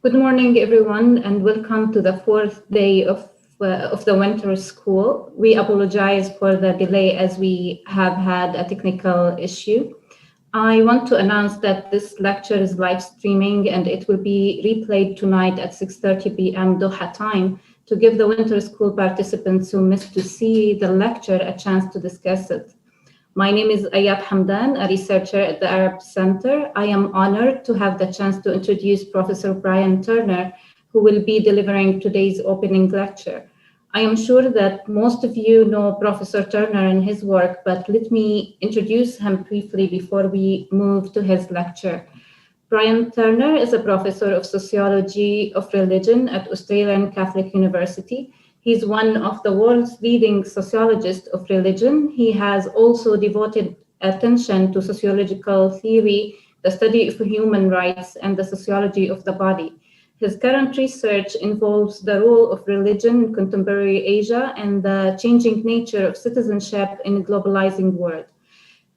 Good morning, everyone, and welcome to the fourth day of the winter school. We apologize for the delay as we have had a technical issue. I want to announce that this lecture is live streaming and it will be replayed tonight at 6:30 p.m. Doha time to give the winter school participants who missed to see the lecture a chance to discuss it. My name is Ayat Hamdan, a researcher at the Arab Center. I am honored to have the chance to introduce Professor Bryan Turner, who will be delivering today's opening lecture. I am sure that most of you know Professor Turner and his work, but let me introduce him briefly before we move to his lecture. Bryan Turner is a professor of sociology of religion at Australian Catholic University. He's one of the world's leading sociologists of religion. He has also devoted attention to sociological theory, the study of human rights, and the sociology of the body. His current research involves the role of religion in contemporary Asia and the changing nature of citizenship in a globalizing world.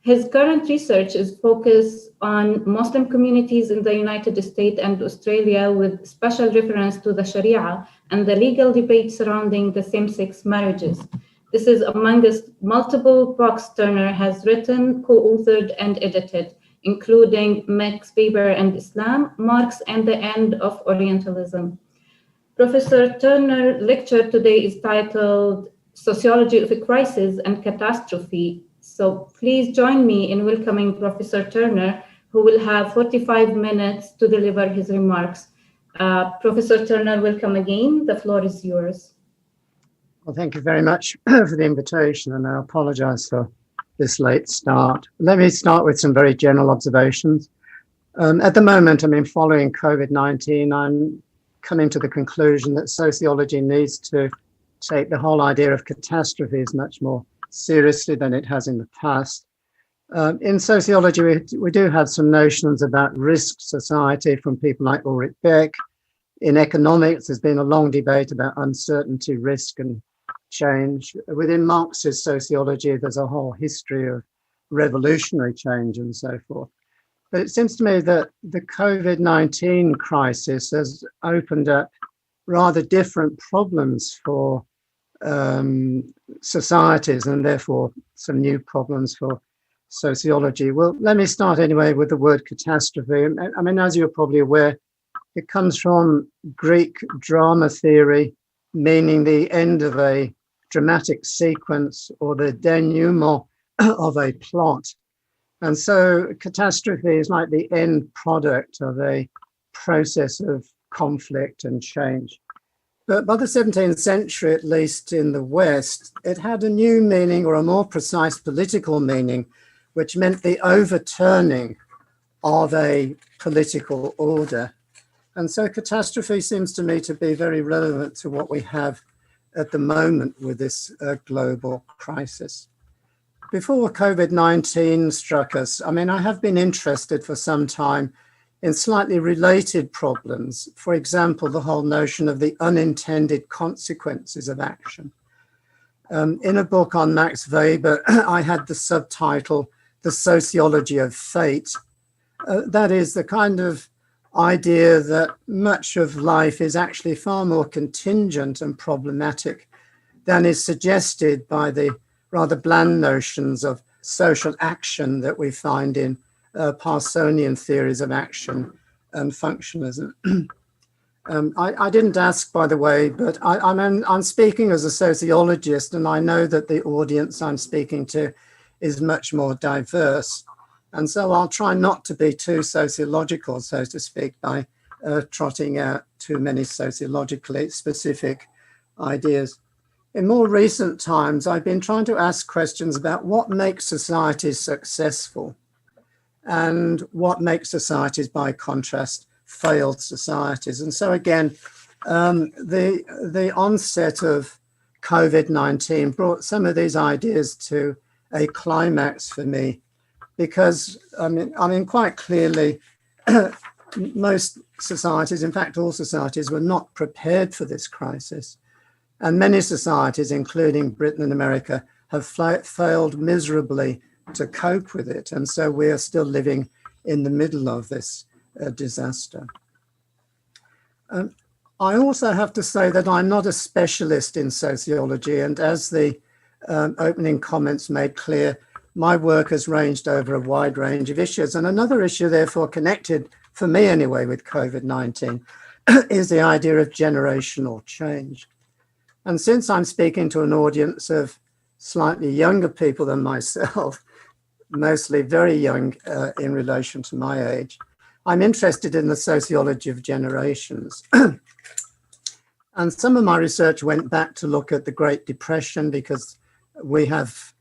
His current research is focused on Muslim communities in the United States and Australia with special reference to the Sharia and the legal debate surrounding the same-sex marriages. This is amongst multiple books Turner has written, co-authored, and edited, including Max Weber and Islam, Marx and the End of Orientalism. Professor Turner's lecture today is titled Sociology of a Crisis and Catastrophe. So please join me in welcoming Professor Turner, who will have 45 minutes to deliver his remarks. Professor Turner, welcome again. The floor is yours. Well, thank you very much for the invitation, and I apologize for this late start. Let me start with some very general observations. At the moment, following COVID-19, I'm coming to the conclusion that sociology needs to take the whole idea of catastrophes much more seriously than it has in the past. In sociology, we do have some notions about risk society from people like Ulrich Beck. In economics, there's been a long debate about uncertainty, risk, and change. Within Marxist sociology, there's a whole history of revolutionary change and so forth. But it seems to me that the COVID-19 crisis has opened up rather different problems for societies and therefore some new problems for sociology. Well, let me start anyway with the word catastrophe. As you're probably aware, it comes from Greek drama theory, meaning the end of a dramatic sequence or the denouement of a plot. And so catastrophe is like the end product of a process of conflict and change. But by the 17th century, at least in the West, it had a new meaning, or a more precise political meaning, which meant the overturning of a political order. And so catastrophe seems to me to be very relevant to what we have at the moment with this global crisis. Before COVID-19 struck us, I have been interested for some time in slightly related problems. For example, the whole notion of the unintended consequences of action. In a book on Max Weber, I had the subtitle, The Sociology of Fate. That is the kind of idea that much of life is actually far more contingent and problematic than is suggested by the rather bland notions of social action that we find in Parsonian theories of action and functionalism. I didn't ask, by the way, but I'm speaking as a sociologist, and I know that the audience I'm speaking to is much more diverse. And so I'll try not to be too sociological, so to speak, by trotting out too many sociologically specific ideas. In more recent times, I've been trying to ask questions about what makes societies successful and what makes societies, by contrast, failed societies. And so again, the onset of COVID-19 brought some of these ideas to a climax for me, because quite clearly, most societies, in fact, all societies, were not prepared for this crisis. And many societies, including Britain and America, have failed miserably to cope with it. And so we are still living in the middle of this disaster. I also have to say that I'm not a specialist in sociology, and as the opening comments made clear, my work has ranged over a wide range of issues. And another issue, therefore, connected, for me anyway, with COVID-19 is the idea of generational change. And since I'm speaking to an audience of slightly younger people than myself, mostly very young in relation to my age, I'm interested in the sociology of generations. And some of my research went back to look at the Great Depression, because we have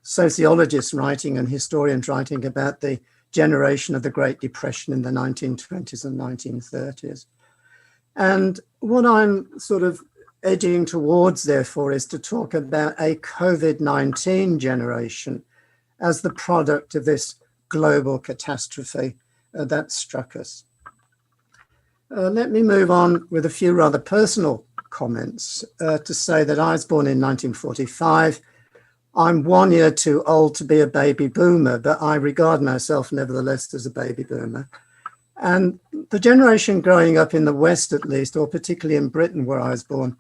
sociologists writing and historians writing about the generation of the Great Depression in the 1920s and 1930s. And what I'm sort of edging towards, therefore, is to talk about a COVID-19 generation as the product of this global catastrophe that struck us. Let me move on with a few rather personal comments to say that I was born in 1945. I'm 1 year too old to be a baby boomer, but I regard myself nevertheless as a baby boomer. And the generation growing up in the West, at least, or particularly in Britain where I was born,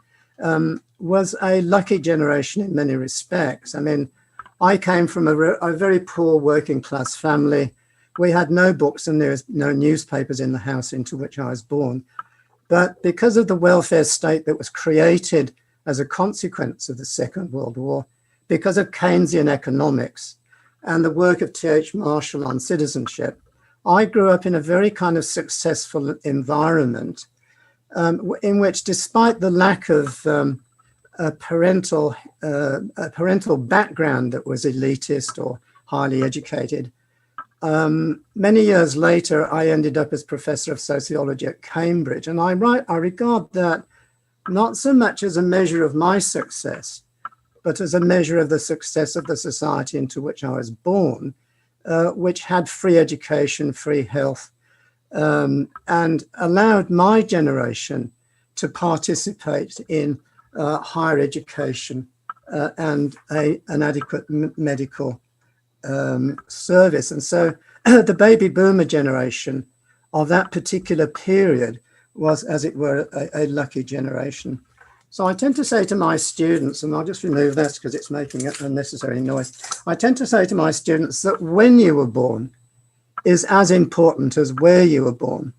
was a lucky generation in many respects. I mean, I came from a very poor working class family. We had no books and there was no newspapers in the house into which I was born. But because of the welfare state that was created as a consequence of the Second World War, because of Keynesian economics and the work of T.H. Marshall on citizenship, I grew up in a very kind of successful environment in which, despite the lack of a parental background that was elitist or highly educated, many years later, I ended up as professor of sociology at Cambridge. And I regard that not so much as a measure of my success, but as a measure of the success of the society into which I was born, which had free education, free health, and allowed my generation to participate in higher education and an adequate medical service. And so the baby boomer generation of that particular period was, as it were, a lucky generation. So I tend to say to my students, and I'll just remove this because it's making unnecessary noise. I tend to say to my students that when you were born is as important as where you were born.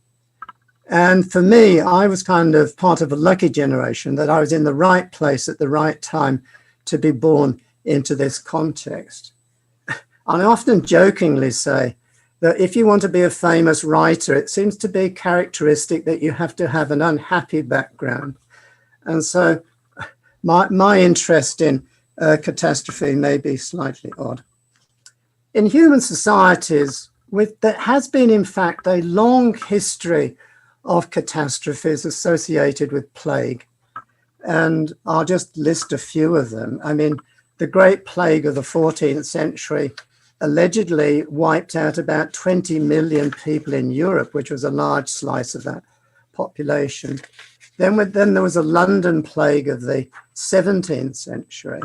And for me, I was kind of part of a lucky generation, that I was in the right place at the right time to be born into this context. I often jokingly say that if you want to be a famous writer, it seems to be characteristic that you have to have an unhappy background. And so my interest in catastrophe may be slightly odd. In human societies, there has been, in fact, a long history of catastrophes associated with plague. And I'll just list a few of them. I mean, the Great Plague of the 14th century allegedly wiped out about 20 million people in Europe, which was a large slice of that population. Then there was a London plague of the 17th century,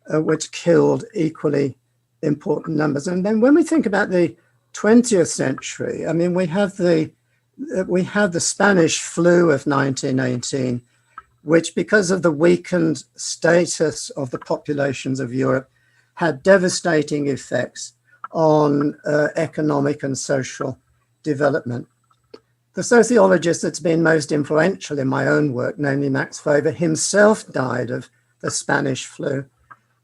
which killed equally important numbers. And then when we think about the 20th century, I mean, we have the Spanish flu of 1918, which, because of the weakened status of the populations of Europe, had devastating effects on economic and social development. The sociologist that's been most influential in my own work, namely Max Weber, himself died of the Spanish flu.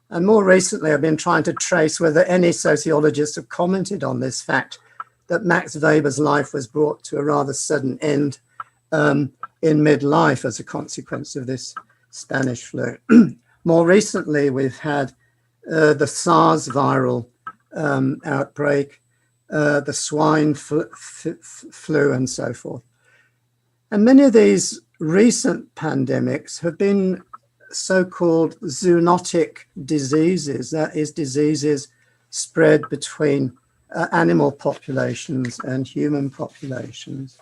And more recently, I've been trying to trace whether any sociologists have commented on this fact that Max Weber's life was brought to a rather sudden end in midlife as a consequence of this Spanish flu. More recently, we've had the SARS viral outbreak, the swine flu, and so forth. And many of these recent pandemics have been so-called zoonotic diseases, that is, diseases spread between animal populations and human populations,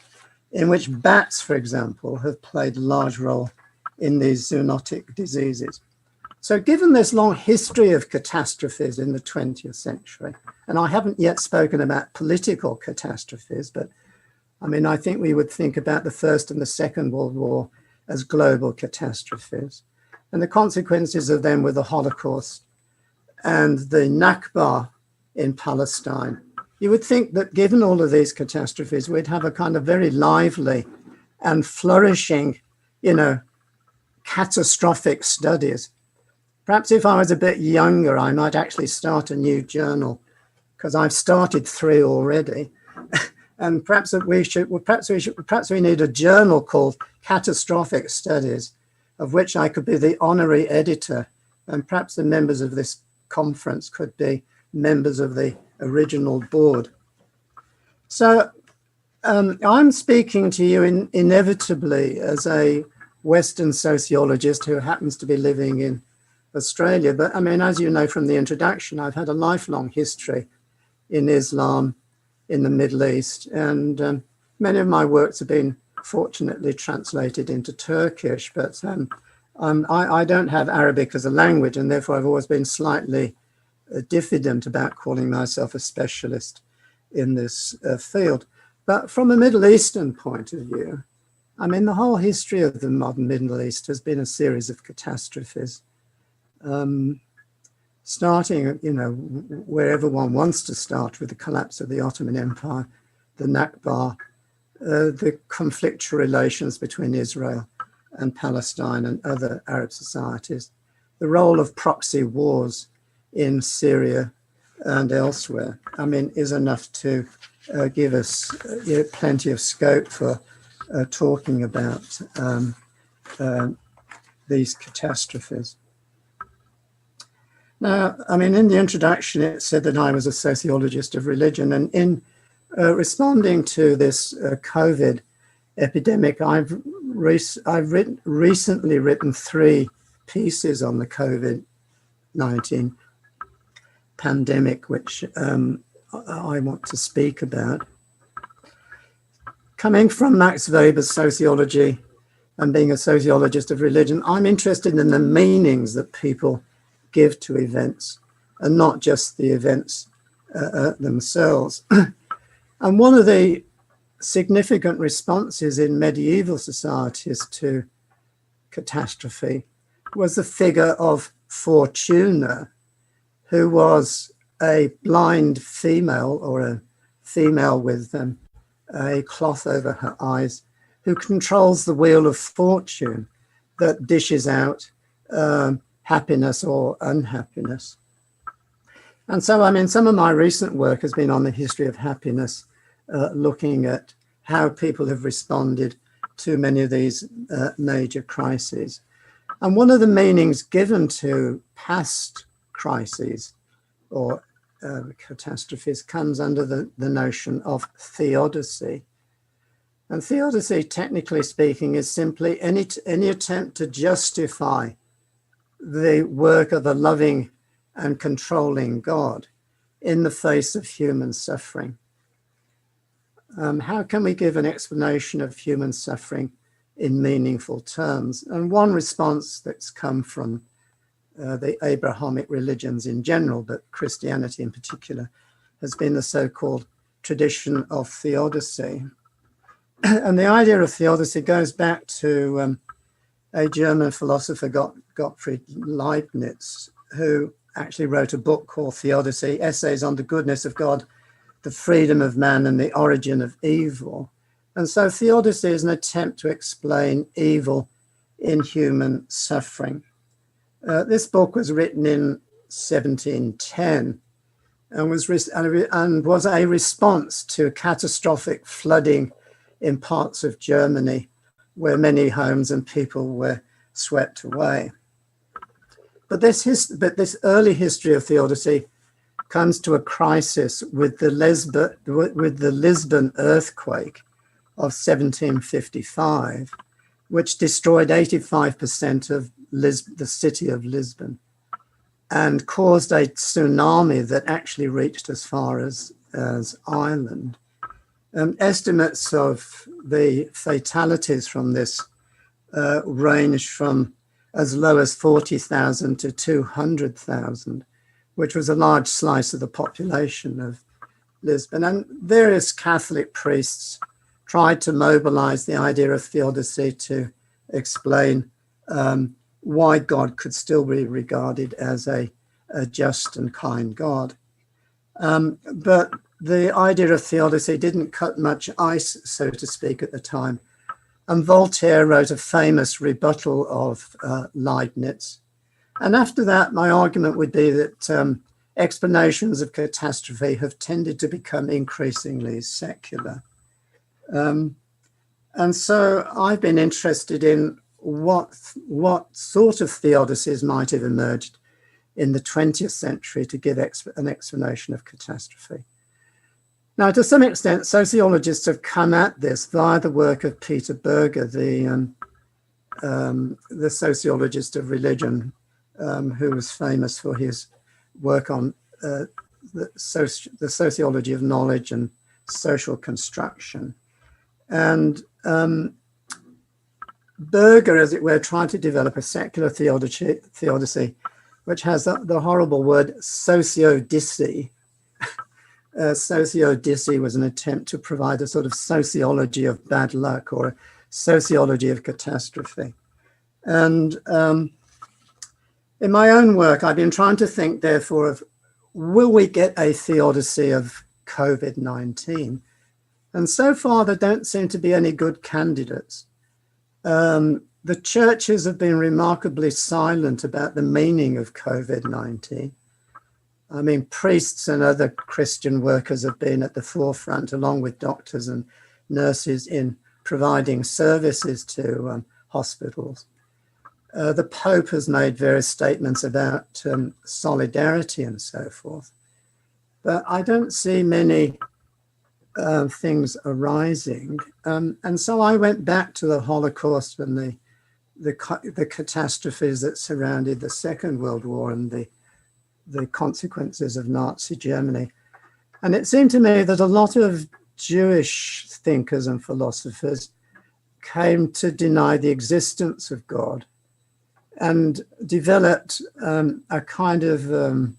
in which bats, for example, have played a large role in these zoonotic diseases. So given this long history of catastrophes in the 20th century, and I haven't yet spoken about political catastrophes, but I mean, I think we would think about the First and the Second World War as global catastrophes. And the consequences of them were the Holocaust and the Nakba in Palestine. You would think that given all of these catastrophes, we'd have a kind of very lively and flourishing, catastrophic studies. Perhaps if I was a bit younger, I might actually start a new journal, because I've started 3 already. And perhaps we need a journal called Catastrophic Studies, of which I could be the honorary editor, and perhaps the members of this conference could be members of the original board. So I'm speaking to you inevitably as a Western sociologist who happens to be living in Australia. But I mean, as you know from the introduction, I've had a lifelong history in Islam, in the Middle East, and many of my works have been fortunately translated into Turkish, but I don't have Arabic as a language, and therefore I've always been slightly diffident about calling myself a specialist in this field. But from a Middle Eastern point of view, I mean, the whole history of the modern Middle East has been a series of catastrophes. Starting, wherever one wants to start, with the collapse of the Ottoman Empire, the Nakba, the conflictual relations between Israel and Palestine and other Arab societies, the role of proxy wars in Syria and elsewhere, I mean, is enough to give us plenty of scope for talking about these catastrophes. Now, I mean, in the introduction, it said that I was a sociologist of religion. And in responding to this COVID epidemic, I've recently written 3 pieces on the COVID-19 pandemic, which I want to speak about. Coming from Max Weber's sociology and being a sociologist of religion, I'm interested in the meanings that people give to events and not just the events themselves. And one of the significant responses in medieval societies to catastrophe was the figure of Fortuna, who was a blind female, or a female with a cloth over her eyes, who controls the wheel of fortune that dishes out happiness or unhappiness. And so, I mean, some of my recent work has been on the history of happiness, looking at how people have responded to many of these major crises. And one of the meanings given to past crises or catastrophes comes under the notion of theodicy. And theodicy, technically speaking, is simply any attempt to justify the work of a loving and controlling God in the face of human suffering. How can we give an explanation of human suffering in meaningful terms? And one response that's come from the Abrahamic religions in general, but Christianity in particular, has been the so-called tradition of theodicy. And the idea of theodicy goes back to a German philosopher, Gottfried Leibniz, who actually wrote a book called Theodicy, Essays on the Goodness of God, the Freedom of Man, and the Origin of Evil. And so theodicy is an attempt to explain evil in human suffering. This book was written in 1710 and was a response to catastrophic flooding in parts of Germany, where many homes and people were swept away. But this early history of theodicy comes to a crisis with the Lisbon Earthquake of 1755, which destroyed 85% of the city of Lisbon and caused a tsunami that actually reached as far as Ireland. Estimates of the fatalities from this ranged from as low as 40,000 to 200,000, which was a large slice of the population of Lisbon. And various Catholic priests tried to mobilize the idea of theodicy to explain why God could still be regarded as a just and kind God. But the idea of theodicy didn't cut much ice, so to speak, at the time. And Voltaire wrote a famous rebuttal of Leibniz. And after that, my argument would be that explanations of catastrophe have tended to become increasingly secular. And so I've been interested in what sort of theodicies might have emerged in the 20th century to give an explanation of catastrophe. Now, to some extent, sociologists have come at this via the work of Peter Berger, the sociologist of religion, who was famous for his work on the sociology of knowledge and social construction. And Berger, as it were, tried to develop a secular theodicy, which has the horrible word sociodicee. Sociodicee was an attempt to provide a sort of sociology of bad luck or a sociology of catastrophe. And in my own work, I've been trying to think, therefore, of will we get a theodicy of COVID-19? And so far, there don't seem to be any good candidates. The churches have been remarkably silent about the meaning of COVID-19. I mean, priests and other Christian workers have been at the forefront, along with doctors and nurses, in providing services to hospitals. The Pope has made various statements about solidarity and so forth. But I don't see many things arising. And so I went back to the Holocaust and the catastrophes that surrounded the Second World War and the consequences of Nazi Germany. And it seemed to me that a lot of Jewish thinkers and philosophers came to deny the existence of God and developed a kind of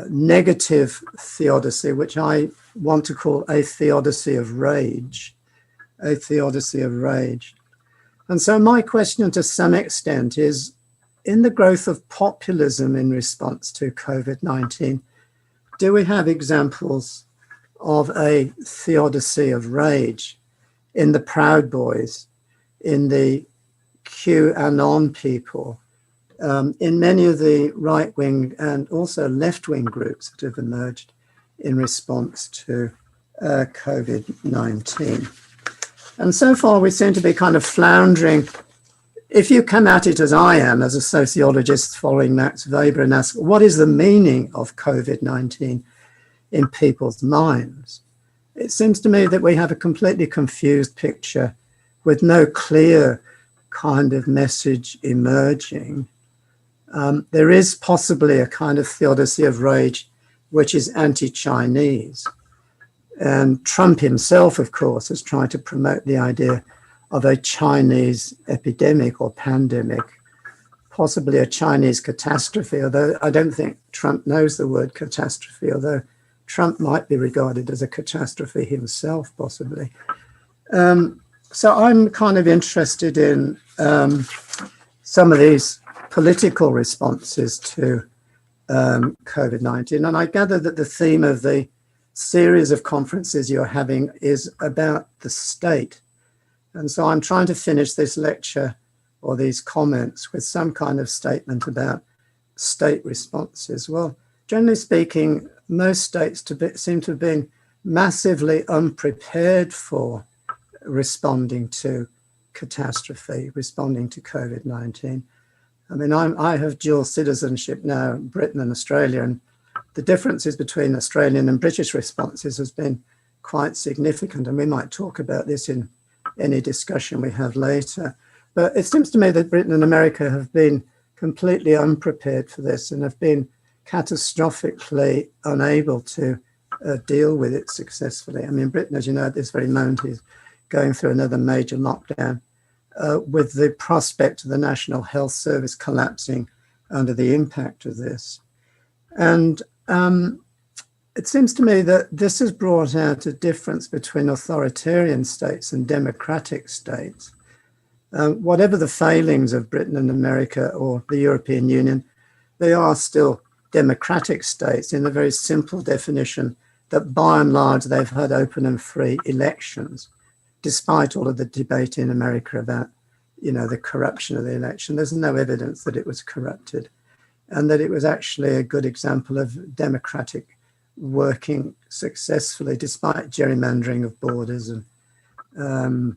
negative theodicy, which I want to call a theodicy of rage, a theodicy of rage. And so my question to some extent is, in the growth of populism in response to COVID-19, do we have examples of a theodicy of rage in the Proud Boys, in the QAnon people, in many of the right-wing and also left-wing groups that have emerged in response to COVID-19? And so far, we seem to be kind of floundering. If you come at it as I am, as a sociologist following Max Weber, and ask, what is the meaning of COVID-19 in people's minds? It seems to me that we have a completely confused picture with no clear kind of message emerging. There is possibly a kind of theodicy of rage which is anti-Chinese. And Trump himself, of course, has tried to promote the idea of a Chinese epidemic or pandemic, possibly a Chinese catastrophe, although I don't think Trump knows the word catastrophe, although Trump might be regarded as a catastrophe himself, possibly. So I'm kind of interested in some of these political responses to COVID-19. And I gather that the theme of the series of conferences you're having is about the state. And so I'm trying to finish this lecture or these comments with some kind of statement about state responses. Well, generally speaking, most states seem to have been massively unprepared for responding to catastrophe, responding to COVID-19. I mean, I have dual citizenship now, Britain and Australia, and the differences between Australian and British responses has been quite significant. And we might talk about this in any discussion we have later. But it seems to me that Britain and America have been completely unprepared for this and have been catastrophically unable to deal with it successfully. I mean, Britain, as you know, at this very moment is going through another major lockdown with the prospect of the National Health Service collapsing under the impact of this. And it seems to me that this has brought out a difference between authoritarian states and democratic states. Whatever the failings of Britain and America or the European Union, they are still democratic states in the very simple definition that by and large they've had open and free elections, despite all of the debate in America about, the corruption of the election. There's no evidence that it was corrupted, and that it was actually a good example of democratic working successfully despite gerrymandering of borders and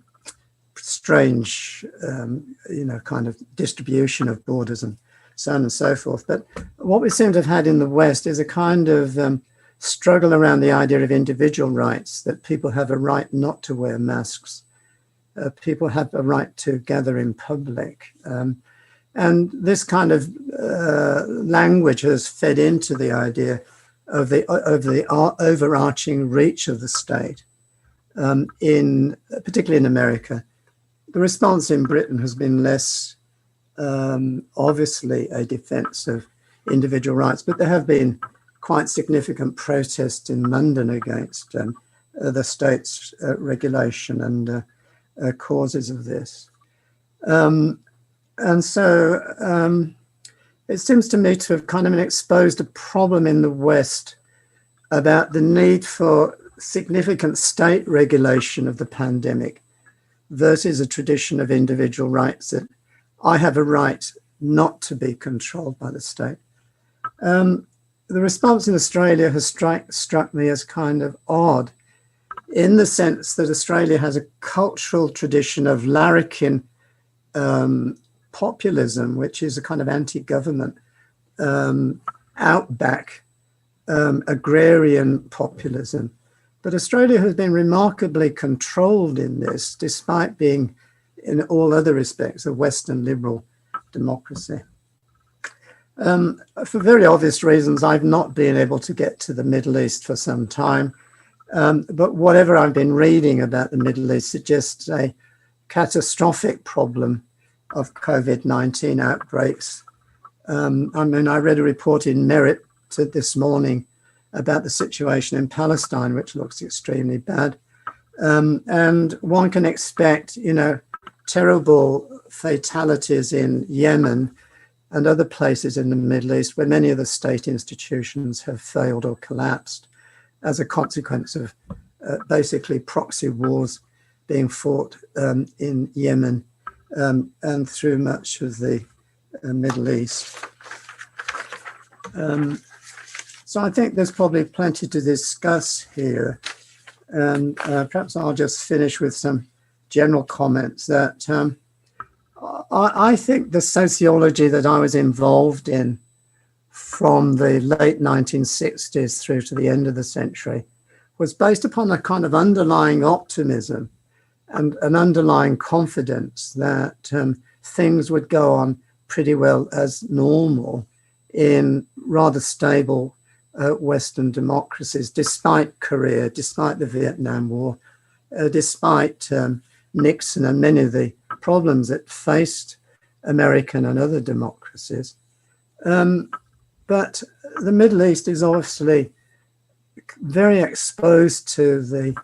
strange, kind of distribution of borders and so on and so forth. But what we seem to have had in the West is a kind of struggle around the idea of individual rights, that people have a right not to wear masks, people have a right to gather in public. And this kind of language has fed into the idea of the overarching reach of the state, particularly in America. The response in Britain has been less obviously a defense of individual rights, but there have been quite significant protests in London against the state's regulation and causes of this. And so it seems to me to have kind of exposed a problem in the West about the need for significant state regulation of the pandemic versus a tradition of individual rights, that I have a right not to be controlled by the state. The response in Australia has struck me as kind of odd, in the sense that Australia has a cultural tradition of larrikin populism, which is a kind of anti-government, outback agrarian populism. But Australia has been remarkably controlled in this, despite being, in all other respects, a Western liberal democracy. For very obvious reasons, I've not been able to get to the Middle East for some time. But whatever I've been reading about the Middle East suggests a catastrophic problem of COVID-19 outbreaks. I read a report in Merit this morning about the situation in Palestine, which looks extremely bad. And one can expect, terrible fatalities in Yemen and other places in the Middle East where many of the state institutions have failed or collapsed as a consequence of basically proxy wars being fought in Yemen and through much of the Middle East. So I think there's probably plenty to discuss here. And perhaps I'll just finish with some general comments that I think the sociology that I was involved in from the late 1960s through to the end of the century was based upon a kind of underlying optimism and an underlying confidence that things would go on pretty well as normal in rather stable Western democracies, despite Korea, despite the Vietnam War, despite Nixon and many of the problems that faced American and other democracies. But the Middle East is obviously very exposed to the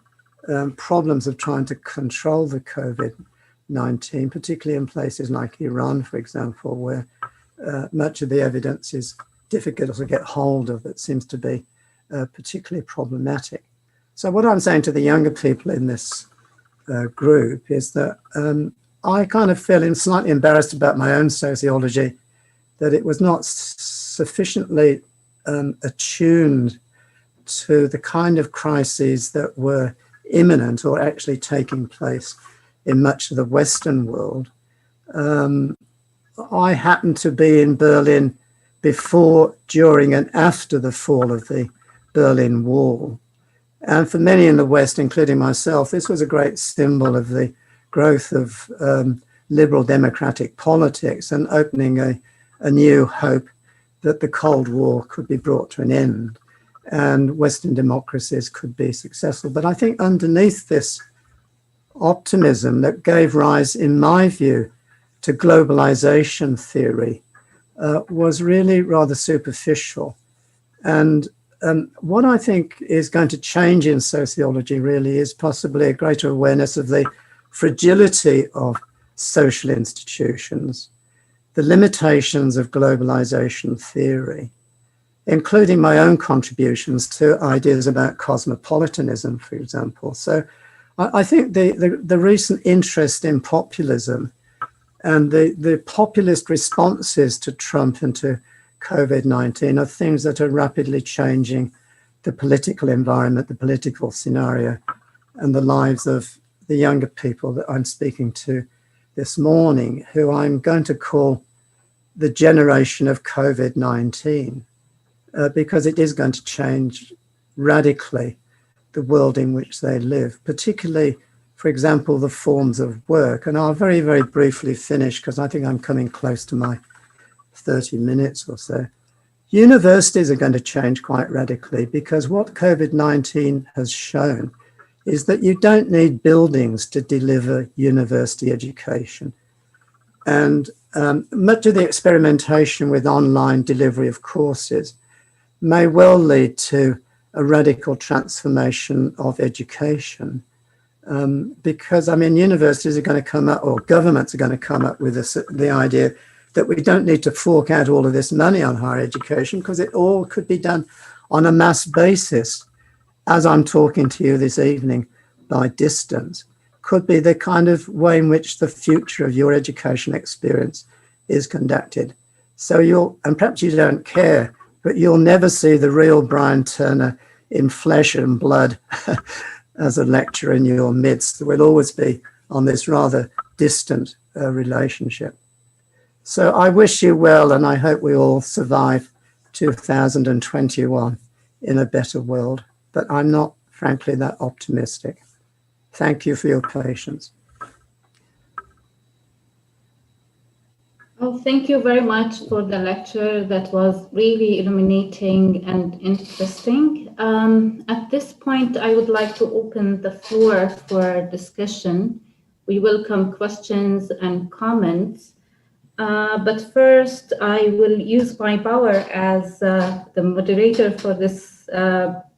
problems of trying to control the COVID-19, particularly in places like Iran, for example, where much of the evidence is difficult to get hold of. It seems to be particularly problematic. So what I'm saying to the younger people in this group is that I kind of feel slightly embarrassed about my own sociology, that it was not sufficiently attuned to the kind of crises that were imminent or actually taking place in much of the Western world. I happened to be in Berlin before, during, and after the fall of the Berlin Wall. And for many in the West, including myself, this was a great symbol of the growth of liberal democratic politics and opening a new hope that the Cold War could be brought to an end and Western democracies could be successful. But I think underneath this optimism that gave rise, in my view, to globalization theory was really rather superficial. And what I think is going to change in sociology really is possibly a greater awareness of the fragility of social institutions, the limitations of globalization theory, including my own contributions to ideas about cosmopolitanism, for example. So I think the recent interest in populism and the populist responses to Trump and to COVID-19 are things that are rapidly changing the political environment, the political scenario, and the lives of the younger people that I'm speaking to this morning, who I'm going to call the generation of COVID-19, because it is going to change radically the world in which they live, particularly, for example, the forms of work. And I'll very, very briefly finish, because I think I'm coming close to my 30 minutes or so. Universities are going to change quite radically, because what COVID-19 has shown is that you don't need buildings to deliver university education. And much of the experimentation with online delivery of courses may well lead to a radical transformation of education. Because, I mean, universities are going to come up, or governments are going to come up with the idea that we don't need to fork out all of this money on higher education, because it all could be done on a mass basis, as I'm talking to you this evening by distance, could be the kind of way in which the future of your education experience is conducted. So and perhaps you don't care, but you'll never see the real Bryan Turner in flesh and blood as a lecturer in your midst. There will always be on this rather distant relationship. So I wish you well, and I hope we all survive 2021 in a better world. But I'm not, frankly, that optimistic. Thank you for your patience. Well, thank you very much for the lecture. That was really illuminating and interesting. At this point, I would like to open the floor for discussion. We welcome questions and comments. But first, I will use my power as the moderator for this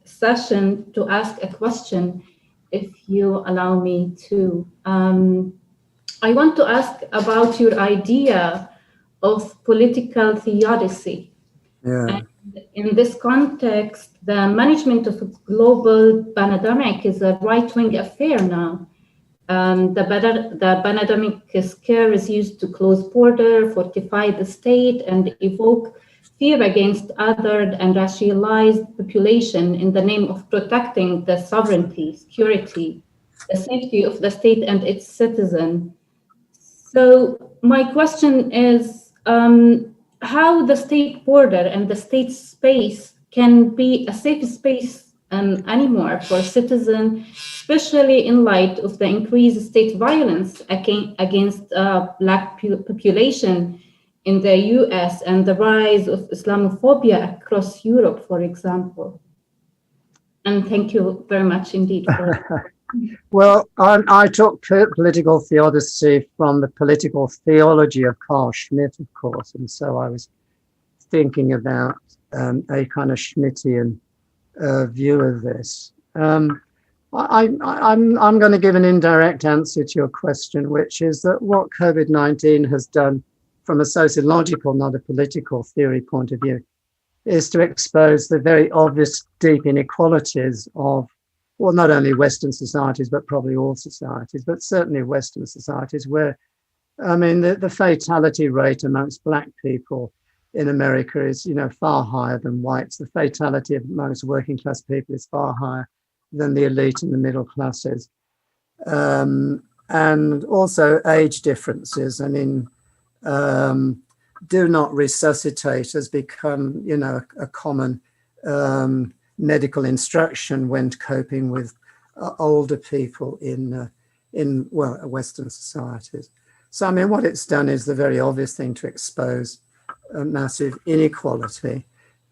session to ask a question, if you allow me to. I want to ask about your idea of political theodicy. Yeah. And in this context, the management of a global pandemic is a right-wing affair now. The pandemic scare is used to close border, fortify the state, and evoke fear against othered and racialized population in the name of protecting the sovereignty, security, the safety of the state and its citizen. So my question is how the state border and the state space can be a safe space anymore for citizens, especially in light of the increased state violence against Black population in the US and the rise of Islamophobia across Europe, for example. And thank you very much indeed for Well, I took political theodicy from the political theology of Carl Schmitt, of course, and so I was thinking about a kind of Schmittian view of this. I'm going to give an indirect answer to your question, which is that what COVID-19 has done from a sociological, not a political theory point of view, is to expose the very obvious deep inequalities of, well, not only Western societies, but probably all societies, but certainly Western societies, where, I mean, the fatality rate amongst Black people in America is, far higher than whites. The fatality amongst working class people is far higher than the elite and the middle classes. And also age differences. I mean, do not resuscitate has become, a common medical instruction when coping with older people in Western societies. So, I mean, what it's done is the very obvious thing to expose a massive inequality.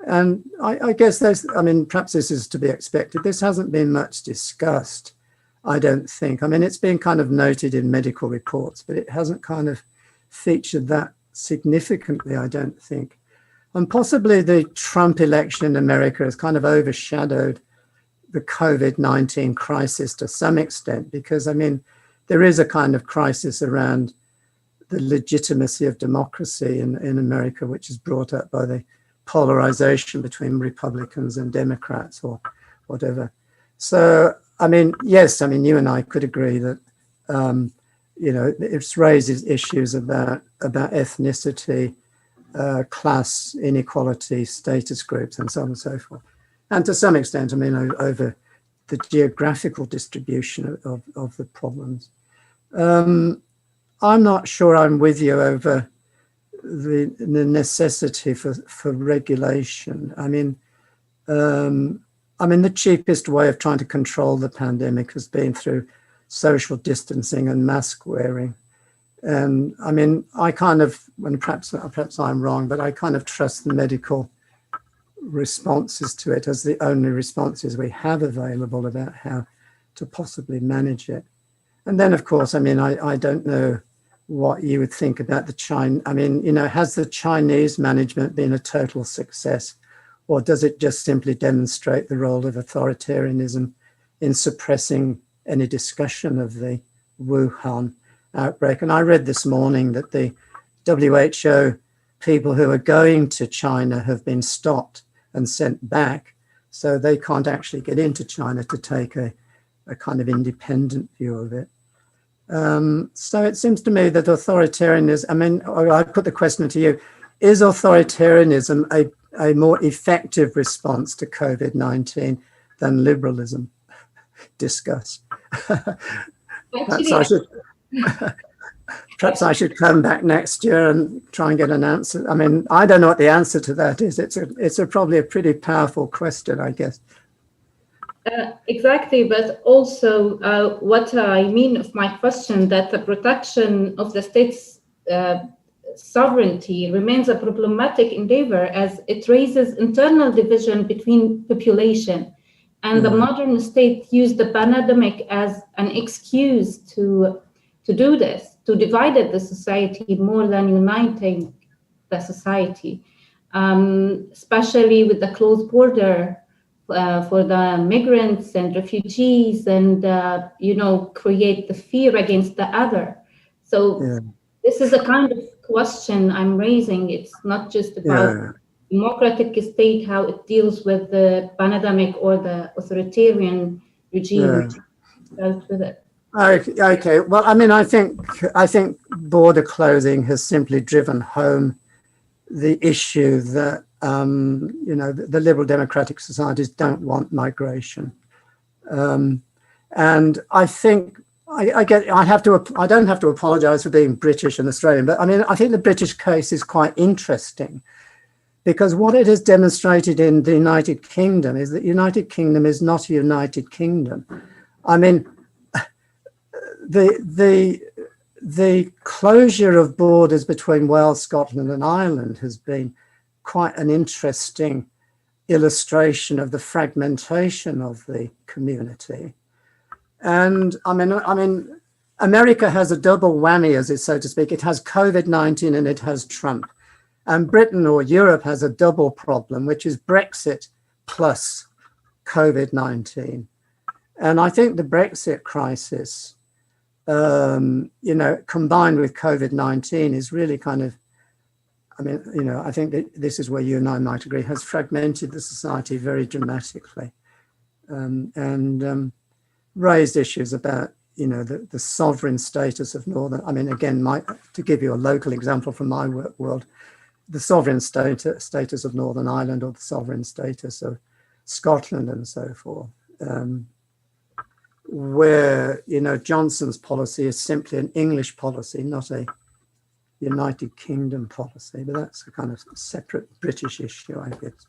And I guess perhaps this is to be expected. This hasn't been much discussed, I don't think. I mean, it's been kind of noted in medical reports, but it hasn't kind of featured that significantly, I don't think. And possibly the Trump election in America has kind of overshadowed the COVID-19 crisis to some extent, because, I mean, there is a kind of crisis around the legitimacy of democracy in America, which is brought up by the polarization between Republicans and Democrats or whatever. So, I mean, yes, I mean, you and I could agree that, you know, it raises issues about ethnicity, class inequality, status groups, and so on and so forth. And to some extent, I mean, over the geographical distribution of the problems. I'm not sure I'm with you over the necessity for regulation. I mean, the cheapest way of trying to control the pandemic has been through social distancing and mask wearing. And I mean, I kind of, and perhaps I'm wrong, but I kind of trust the medical responses to it as the only responses we have available about how to possibly manage it. And then, of course, I mean, I don't know what you would think about the China. I mean, you know, has the Chinese management been a total success, or does it just simply demonstrate the role of authoritarianism in suppressing any discussion of the Wuhan outbreak? And I read this morning that the WHO people who are going to China have been stopped and sent back, so they can't actually get into China to take a kind of independent view of it. So it seems to me that authoritarianism, I mean, I put the question to you, is authoritarianism a more effective response to COVID-19 than liberalism? Discuss. Perhaps I should come back next year and try and get an answer. I mean, I don't know what the answer to that is. It's probably a pretty powerful question, I guess. Exactly, but also what I mean of my question, that the protection of the state's sovereignty remains a problematic endeavor as it raises internal division between population. And the modern state used the pandemic as an excuse to do this, to divide the society more than uniting the society, especially with the closed border for the migrants and refugees, and you know, create the fear against the other. So this is a kind of question I'm raising. It's not just about democratic state, how it deals with the pandemic or the authoritarian regime dealt with it. Okay. Well, I mean, I think border closing has simply driven home the issue that you know, the liberal democratic societies don't want migration, and I think I don't have to apologise for being British and Australian, but I mean, I think the British case is quite interesting, because what it has demonstrated in the United Kingdom is that the United Kingdom is not a united kingdom. I mean, the closure of borders between Wales, Scotland and Ireland has been quite an interesting illustration of the fragmentation of the community. And I mean, America has a double whammy, as it so to speak. It has COVID-19 and it has Trump. And Britain or Europe has a double problem, which is Brexit plus COVID-19. And I think the Brexit crisis, you know, combined with COVID-19 is really kind of, I mean, you know, I think that this is where you and I might agree, has fragmented the society very dramatically, and raised issues about, you know, the sovereign status of Northern, I mean, again, to give you a local example from my work world, the sovereign status of Northern Ireland or the sovereign status of Scotland and so forth, where, you know, Johnson's policy is simply an English policy, not a United Kingdom policy, but that's a kind of separate British issue, I guess.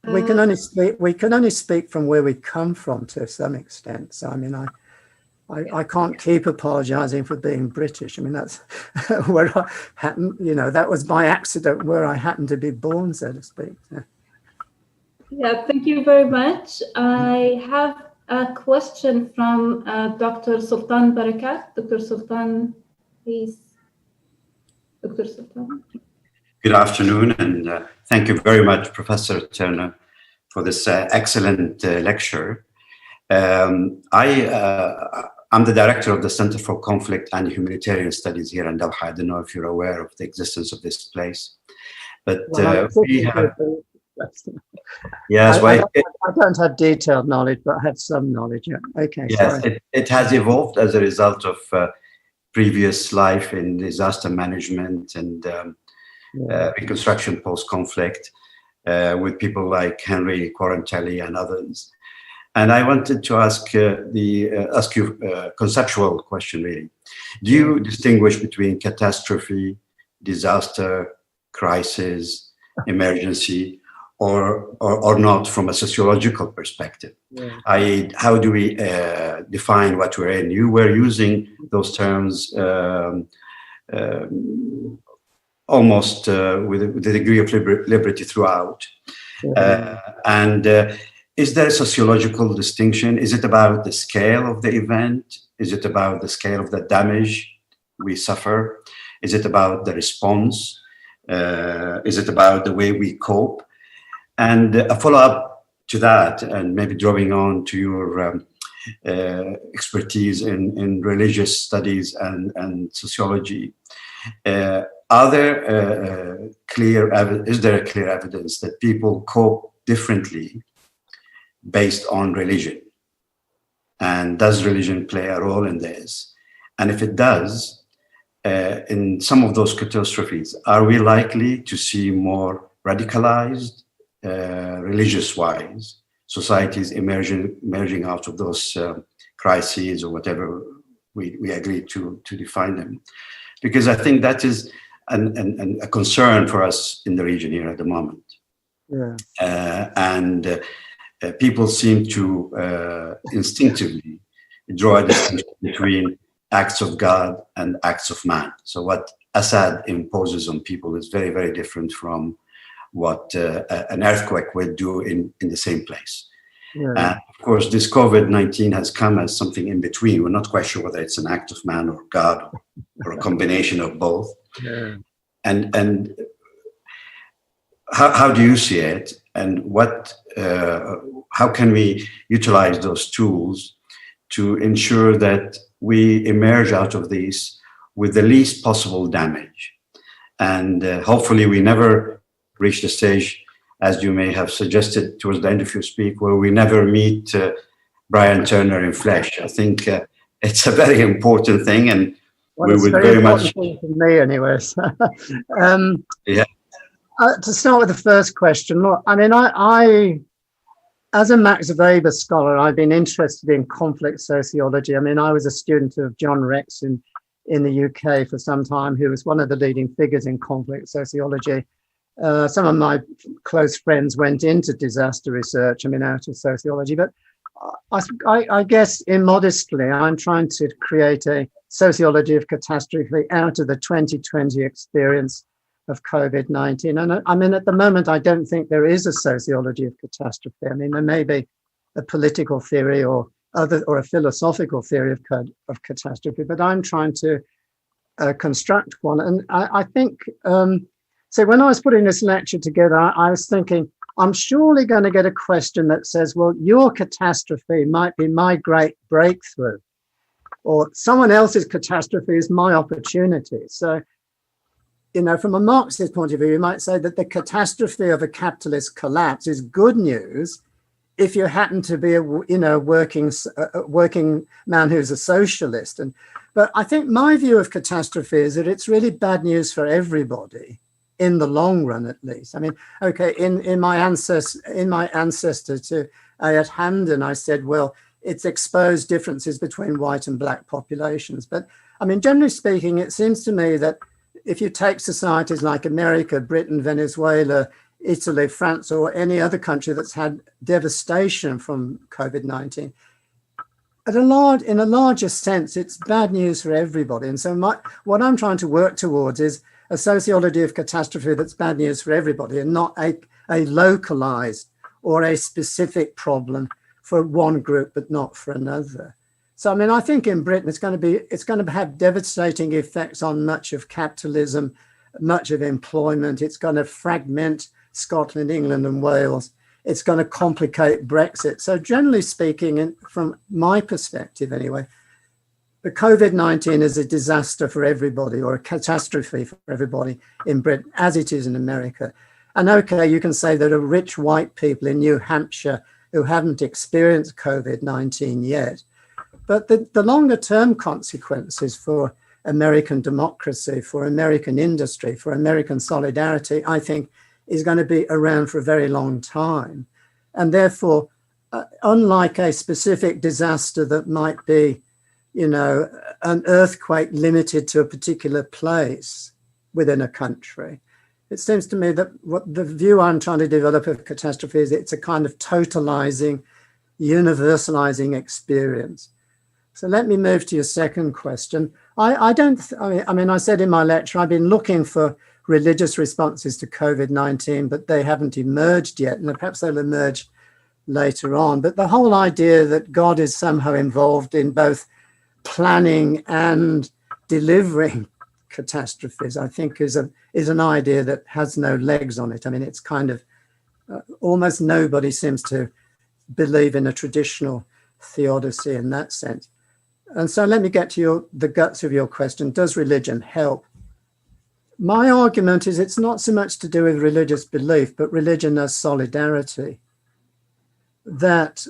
We can only speak from where we come from to some extent. So I mean, I can't keep apologising for being British. I mean, that's where I happened, you know, that was by accident where I happened to be born, so to speak. Yeah, thank you very much. I have a question from Dr. Sultan Barakat. Dr. Sultan, please. Dr. Sultan. Good afternoon, and thank you very much, Professor Turner, for this excellent lecture. I'm the director of the Center for Conflict and Humanitarian Studies here in Doha. I don't know if you're aware of the existence of this place, but we have. Yes, I don't have detailed knowledge, but I have some knowledge. Yeah. Okay. Yes, sorry. It has evolved as a result of previous life in disaster management and reconstruction post-conflict with people like Henry Quarantelli and others. And I wanted to ask you a conceptual question, really. Do you distinguish between catastrophe, disaster, crisis, emergency, or not from a sociological perspective? Yeah. How do we define what we're in? You were using those terms almost with a degree of liberty throughout. Yeah. Is there a sociological distinction? Is it about the scale of the event? Is it about the scale of the damage we suffer? Is it about the response? Is it about the way we cope? And a follow-up to that, and maybe drawing on to your expertise in religious studies and sociology, is there clear evidence that people cope differently based on religion? And does religion play a role in this? And if it does, in some of those catastrophes, are we likely to see more radicalized, religious-wise, societies emerging out of those crises, or whatever we agree to define them? Because I think that is a concern for us in the region here at the moment. Yeah. People seem to instinctively draw a distinction between acts of God and acts of man. So what Assad imposes on people is very, very different from what an earthquake would do in the same place. Yeah. And of course, this COVID-19 has come as something in between. We're not quite sure whether it's an act of man or God or a combination of both. Yeah. And how do you see it? And how can we utilize those tools to ensure that we emerge out of these with the least possible damage? And hopefully we never reach the stage, as you may have suggested towards the end of your speak, where we never meet Bryan Turner in flesh. I think it's a very important thing, and we would very much. For me, anyways. Yeah. To start with the first question, look, I mean, I, as a Max Weber scholar, I've been interested in conflict sociology. I mean, I was a student of John Rex in the UK for some time, who was one of the leading figures in conflict sociology. Some of my close friends went into disaster research, I mean, out of sociology, but I guess immodestly, I'm trying to create a sociology of catastrophe out of the 2020 experience of COVID-19. And I mean, at the moment, I don't think there is a sociology of catastrophe. I mean, there may be a political theory or a philosophical theory of catastrophe, but I'm trying to construct one. And I think, so when I was putting this lecture together, I was thinking, I'm surely going to get a question that says, well, your catastrophe might be my great breakthrough, or someone else's catastrophe is my opportunity. So, you know, from a Marxist point of view, you might say that the catastrophe of a capitalist collapse is good news if you happen to be a working man who's a socialist. But I think my view of catastrophe is that it's really bad news for everybody in the long run, at least. I mean, okay, in my ancestor to Ayat Hamdan, I said, well, it's exposed differences between white and black populations. But I mean, generally speaking, it seems to me that if you take societies like America, Britain, Venezuela, Italy, France, or any other country that's had devastation from COVID-19, in a larger sense, it's bad news for everybody. And so what I'm trying to work towards is a sociology of catastrophe that's bad news for everybody, and not a localized or a specific problem for one group, but not for another. So, I mean, I think in Britain, it's going to have devastating effects on much of capitalism, much of employment. It's going to fragment Scotland, England, and Wales. It's going to complicate Brexit. So generally speaking, and from my perspective anyway, the COVID-19 is a disaster for everybody, or a catastrophe for everybody in Britain, as it is in America. And okay, you can say that a rich white people in New Hampshire who haven't experienced COVID-19 yet, but the longer term consequences for American democracy, for American industry, for American solidarity, I think is going to be around for a very long time. And therefore, unlike a specific disaster that might be, you know, an earthquake limited to a particular place within a country, it seems to me that what the view I'm trying to develop of catastrophe is it's a kind of totalizing, universalizing experience. So let me move to your second question. I mean, I said in my lecture, I've been looking for religious responses to COVID-19, but they haven't emerged yet, and perhaps they'll emerge later on. But the whole idea that God is somehow involved in both planning and delivering catastrophes, I think is an idea that has no legs on it. I mean, it's kind of almost nobody seems to believe in a traditional theodicy in that sense. And so let me get to the guts of your question. Does religion help? My argument is it's not so much to do with religious belief, but religion as solidarity. That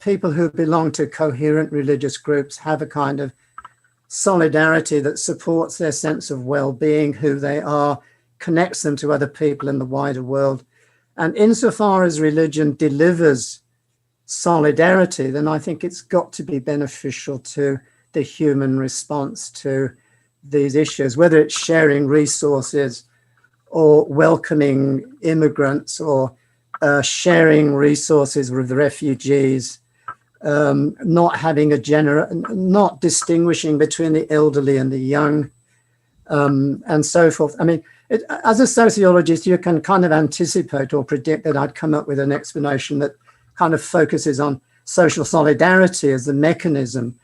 people who belong to coherent religious groups have a kind of solidarity that supports their sense of well-being, who they are, connects them to other people in the wider world. And insofar as religion delivers solidarity, then I think it's got to be beneficial to the human response to these issues, whether it's sharing resources or welcoming immigrants or sharing resources with refugees, not having not distinguishing between the elderly and the young, and so forth. I mean, as a sociologist, you can kind of anticipate or predict that I'd come up with an explanation that kind of focuses on social solidarity as the mechanism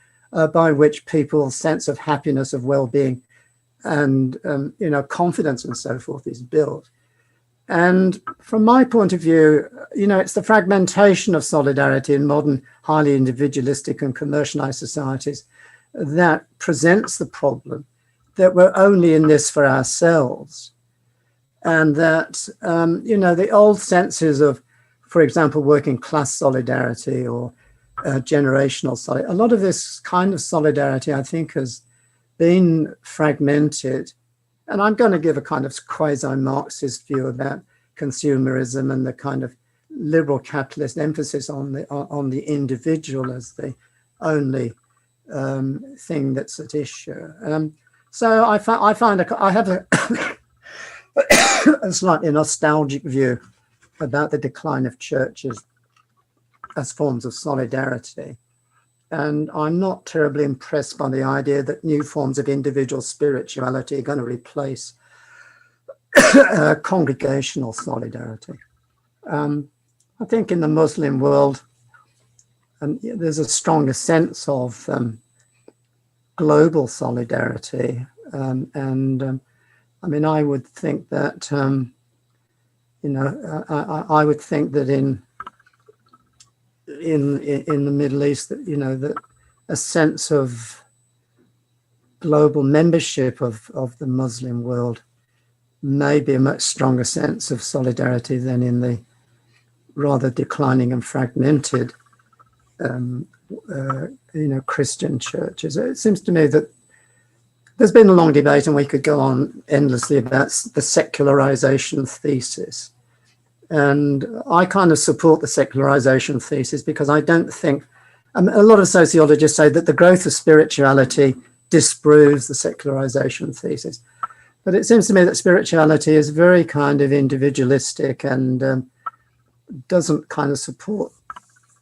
by which people's sense of happiness, of well-being, and you know, confidence and so forth is built. And from my point of view, you know, it's the fragmentation of solidarity in modern, highly individualistic and commercialized societies that presents the problem that we're only in this for ourselves. And that, you know, the old senses of, for example, working class solidarity or generational solidarity, a lot of this kind of solidarity, I think, has been fragmented. And I'm going to give a kind of quasi-Marxist view about consumerism and the kind of liberal capitalist emphasis on the individual as the only thing that's at issue. So I have a slightly nostalgic view about the decline of churches as forms of solidarity. And I'm not terribly impressed by the idea that new forms of individual spirituality are going to replace congregational solidarity. I think in the Muslim world, there's a stronger sense of global solidarity. I mean, I would think that, you know, I would think that in the Middle East, that, you know, that a sense of global membership of the Muslim world may be a much stronger sense of solidarity than in the rather declining and fragmented, you know, Christian churches. It seems to me that there's been a long debate, and we could go on endlessly about the secularization thesis. And I kind of support the secularization thesis because I don't think, a lot of sociologists say that the growth of spirituality disproves the secularization thesis. But it seems to me that spirituality is very kind of individualistic and doesn't kind of support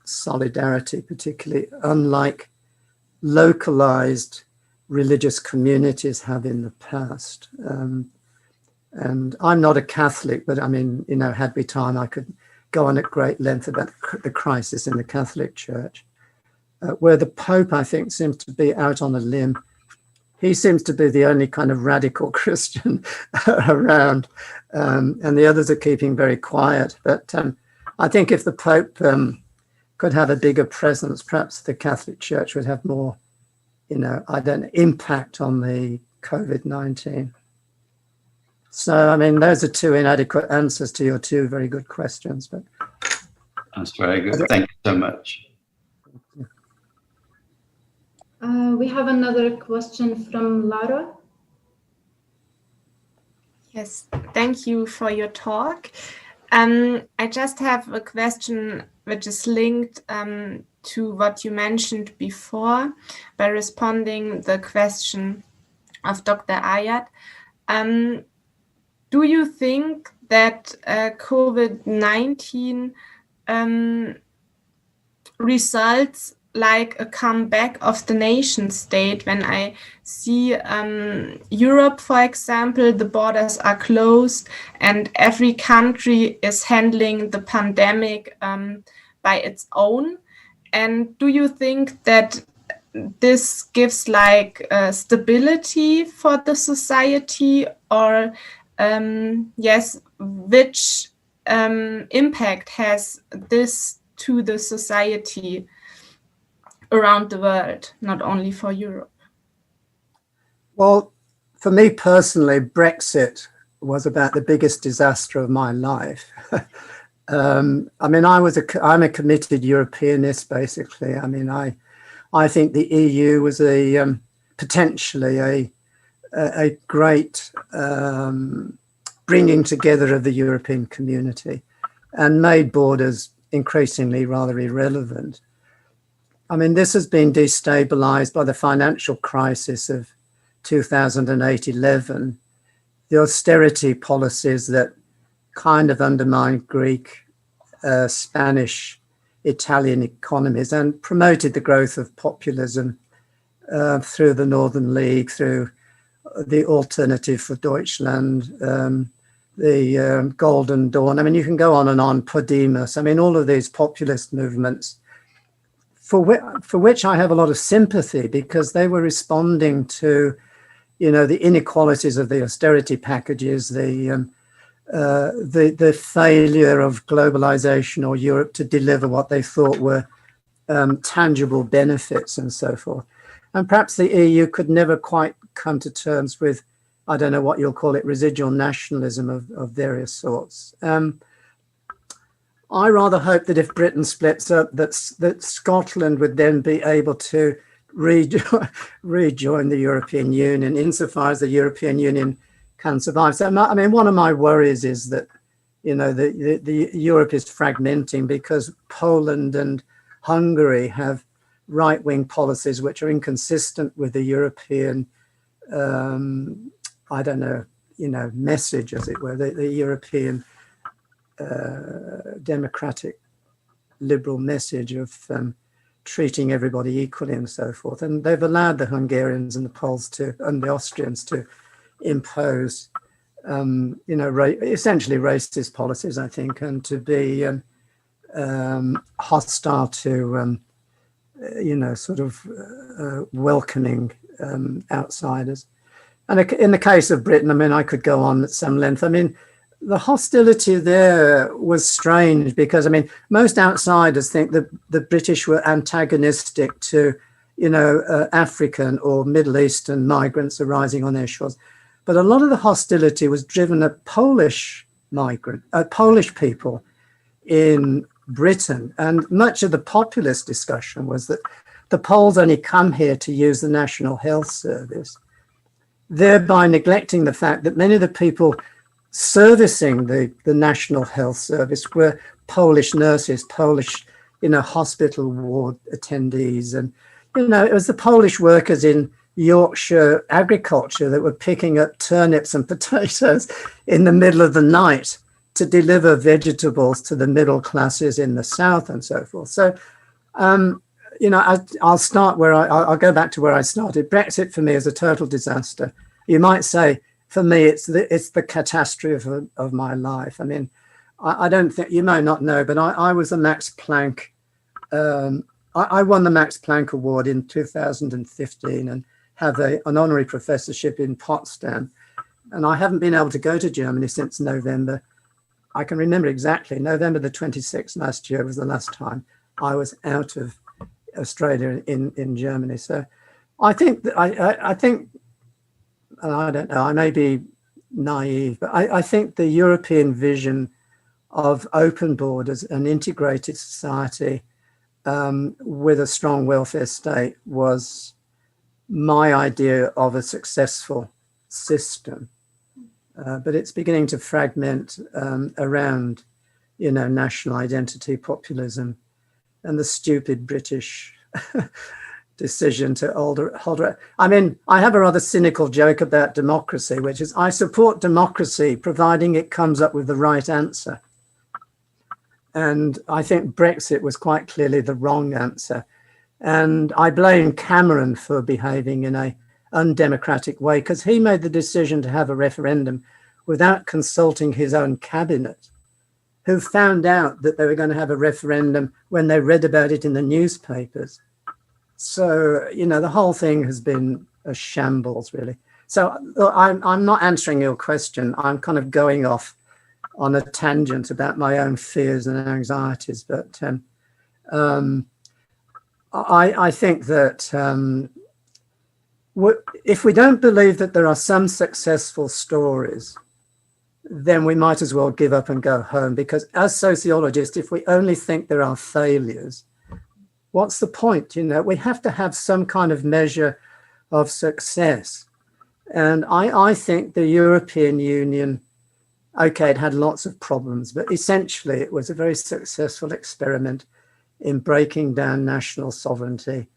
solidarity particularly, unlike localized religious communities have in the past. And I'm not a Catholic, but I mean, you know, had we time, I could go on at great length about the crisis in the Catholic Church, where the Pope, I think, seems to be out on a limb. he seems to be the only kind of radical Christian around, and the others are keeping very quiet. But I think if the Pope could have a bigger presence, perhaps the Catholic Church would have more, impact on the COVID-19. So, I mean, those are two inadequate answers to your two very good questions. But that's very good. Thank you so much. We have another question from Lara. Yes, thank you for your talk. I just have a question which is linked to what you mentioned before by responding the question of Dr. Ayat. Do you think that COVID-19 results like a comeback of the nation state? When I see Europe, for example, the borders are closed and every country is handling the pandemic by its own. And do you think that this gives like stability for the society, or yes, which impact has this to the society around the world, not only for Europe? Well, for me personally, Brexit was about the biggest disaster of my life. I mean, I'm a committed Europeanist, basically. I mean, I think the EU was potentially a great bringing together of the European community and made borders increasingly rather irrelevant. I mean, this has been destabilized by the financial crisis of 2008-11, the austerity policies that kind of undermined Greek, Spanish, Italian economies and promoted the growth of populism through the Northern League, through the Alternative for Deutschland, the Golden Dawn. I mean, you can go on and on, Podemos. I mean, all of these populist movements for which I have a lot of sympathy, because they were responding to, the inequalities of the austerity packages, the failure of globalization or Europe to deliver what they thought were tangible benefits and so forth. And perhaps the EU could never quite come to terms with, I don't know what you'll call it, residual nationalism of various sorts. I rather hope that if Britain splits up, that Scotland would then be able to rejoin the European Union insofar as the European Union can survive. So, I mean, one of my worries is that, the Europe is fragmenting because Poland and Hungary have right-wing policies which are inconsistent with the European, message, as it were, the European democratic liberal message of treating everybody equally and so forth. And they've allowed the Hungarians and the Poles and the Austrians to impose, essentially racist policies, I think, and to be hostile to, welcoming outsiders. And in the case of Britain, I mean, I could go on at some length. I mean, the hostility there was strange because, I mean, most outsiders think that the British were antagonistic to, African or Middle Eastern migrants arising on their shores. But a lot of the hostility was driven at Polish people in Britain. And much of the populist discussion was that the Poles only come here to use the National Health Service, thereby neglecting the fact that many of the people servicing the National Health Service were Polish nurses, Polish, hospital ward attendees. And, it was the Polish workers in Yorkshire agriculture that were picking up turnips and potatoes in the middle of the night to deliver vegetables to the middle classes in the South and so forth. So, I'll start where I'll go back to where I started. Brexit for me is a total disaster. You might say, for me, it's the catastrophe of my life. I mean, I don't think, you may not know, but I was a Max Planck, I won the Max Planck Award in 2015. And have an honorary professorship in Potsdam. And I haven't been able to go to Germany since November. I can remember exactly, November the 26th last year was the last time I was out of Australia in Germany. So I think that I think, and I don't know, I may be naive, but I think the European vision of open borders and integrated society with a strong welfare state was my idea of a successful system. But it's beginning to fragment around, national identity, populism, and the stupid British decision to hold. I mean, I have a rather cynical joke about democracy, which is I support democracy providing it comes up with the right answer. And I think Brexit was quite clearly the wrong answer. And I blame Cameron for behaving in a undemocratic way, because he made the decision to have a referendum without consulting his own cabinet, who found out that they were going to have a referendum when they read about it in the newspapers. So, the whole thing has been a shambles, really. So I'm not answering your question. I'm kind of going off on a tangent about my own fears and anxieties. But I think that if we don't believe that there are some successful stories, then we might as well give up and go home, because as sociologists, if we only think there are failures, what's the point? We have to have some kind of measure of success. And I think the European Union, okay, it had lots of problems, but essentially it was a very successful experiment in breaking down national sovereignty,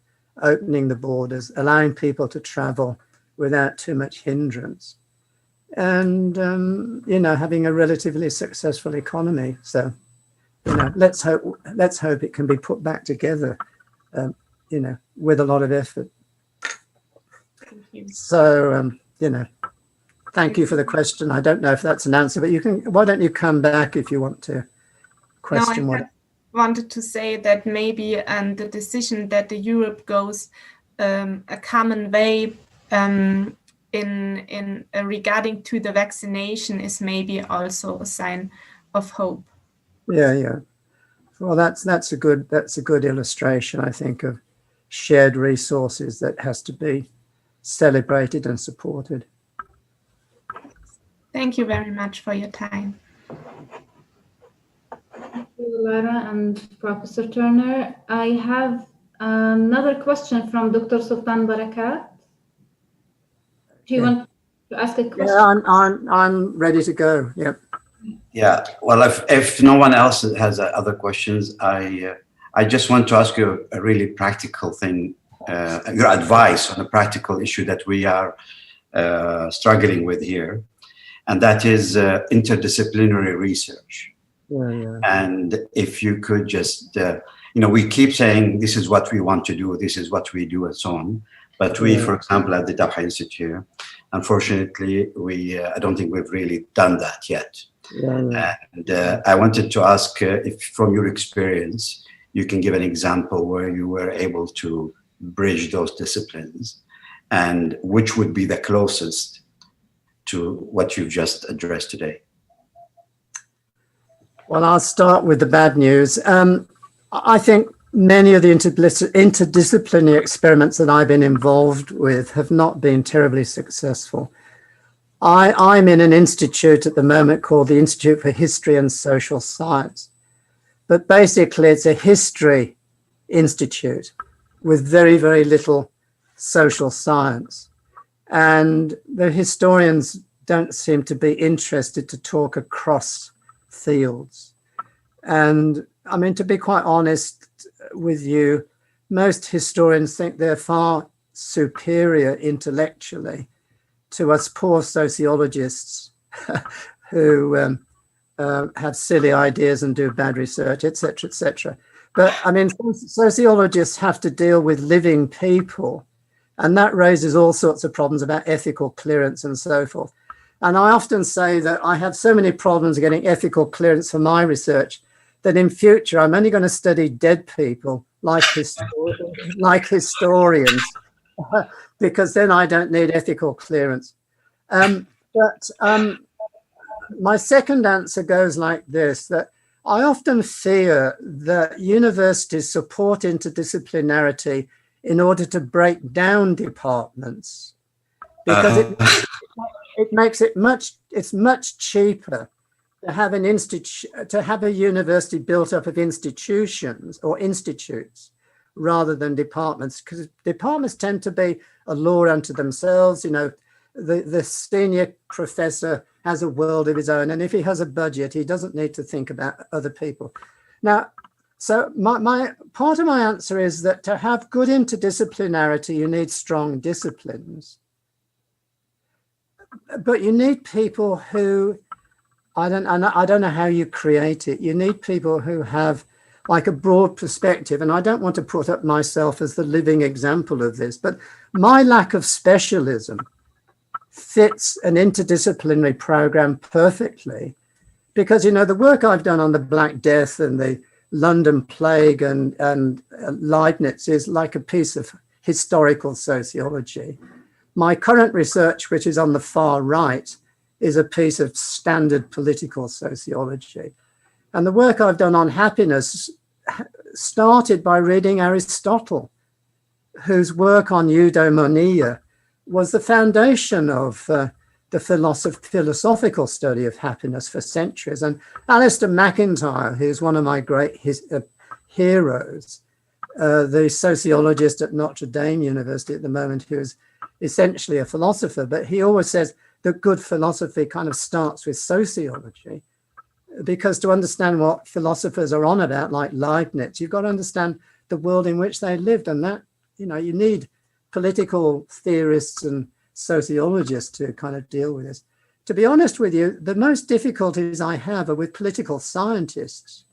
opening the borders, allowing people to travel without too much hindrance, and having a relatively successful economy. So let's hope it can be put back together, with a lot of effort. Thank you. So thank you for the question. I don't know if that's an answer, but why don't you come back if you want to question what. Wanted to say that maybe the decision that the Europe goes a common way in regarding to the vaccination is maybe also a sign of hope. Yeah. Well, that's a good illustration, I think, of shared resources that has to be celebrated and supported. Thank you very much for your time. Thank you, Lara and Professor Turner. I have another question from Dr. Sultan Barakat. Do you want to ask a question? Yeah, I'm ready to go. Yep. Yeah. Well, if no one else has other questions, I just want to ask you a really practical thing, your advice on a practical issue that we are struggling with here, and that is interdisciplinary research. Yeah. And if you could just, we keep saying this is what we want to do, this is what we do, and so on. But we, for example, at the Dabha Institute, unfortunately, I don't think we've really done that yet. Yeah. And I wanted to ask if, from your experience, you can give an example where you were able to bridge those disciplines, and which would be the closest to what you've just addressed today. Well, I'll start with the bad news. I think many of the interdisciplinary experiments that I've been involved with have not been terribly successful. I'm in an institute at the moment called the Institute for History and Social Science. But basically, it's a history institute with very, very little social science. And the historians don't seem to be interested to talk across fields. And I mean, to be quite honest with you, most historians think they're far superior intellectually to us poor sociologists who have silly ideas and do bad research, etc., etc. But I mean, sociologists have to deal with living people, and that raises all sorts of problems about ethical clearance and so forth. And I often say that I have so many problems getting ethical clearance for my research that in future I'm only going to study dead people like historians, because then I don't need ethical clearance. But my second answer goes like this, that I often fear that universities support interdisciplinarity in order to break down departments, because it makes it much cheaper to have a university built up of institutions or institutes rather than departments, because departments tend to be a law unto themselves. You know, the senior professor has a world of his own, and if he has a budget, he doesn't need to think about other people. Now, so my part of my answer is that to have good interdisciplinarity, you need strong disciplines, but you need people who, I don't know how you create it. You need people who have like a broad perspective, and I don't want to put up myself as the living example of this, but my lack of specialism fits an interdisciplinary program perfectly, because, you know, the work I've done on the Black Death and the London Plague and Leibniz is like a piece of historical sociology. My current research, which is on the far right, is a piece of standard political sociology. And the work I've done on happiness started by reading Aristotle, whose work on eudaimonia was the foundation of the philosophical study of happiness for centuries. And Alistair MacIntyre, who's one of my great heroes, the sociologist at Notre Dame University at the moment, who is essentially a philosopher, but he always says that good philosophy kind of starts with sociology, because to understand what philosophers are on about, like Leibniz, you've got to understand the world in which they lived, and that, you know, you need political theorists and sociologists to kind of deal with this. To be honest with you, the most difficulties I have are with political scientists.